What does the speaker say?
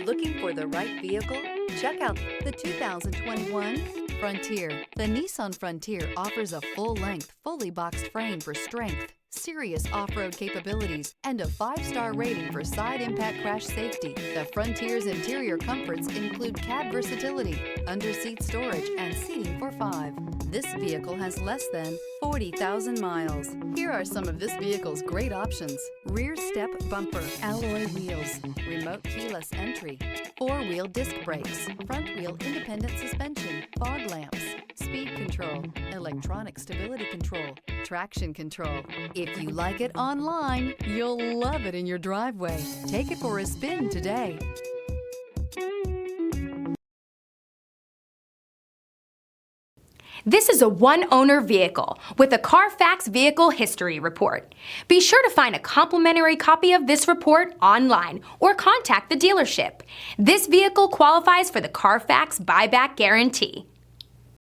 Looking for the right vehicle? Check out the 2021 Frontier. The Nissan Frontier offers a full-length, fully boxed frame for strength, serious off-road capabilities, and a 5-star rating for side impact crash safety. The Frontier's interior comforts include cab versatility, under-seat storage, and seating for 5. This vehicle has less than 40,000 miles. Here are some of this vehicle's great options: rear step bumper, alloy wheels, remote keyless entry, 4-wheel disc brakes, front wheel independent suspension, fog lamps, speed control, electronic stability control, traction control. If you like it online, you'll love it in your driveway. Take it for a spin today. This is a one-owner vehicle with a Carfax Vehicle History Report. Be sure to find a complimentary copy of this report online or contact the dealership. This vehicle qualifies for the Carfax Buyback Guarantee.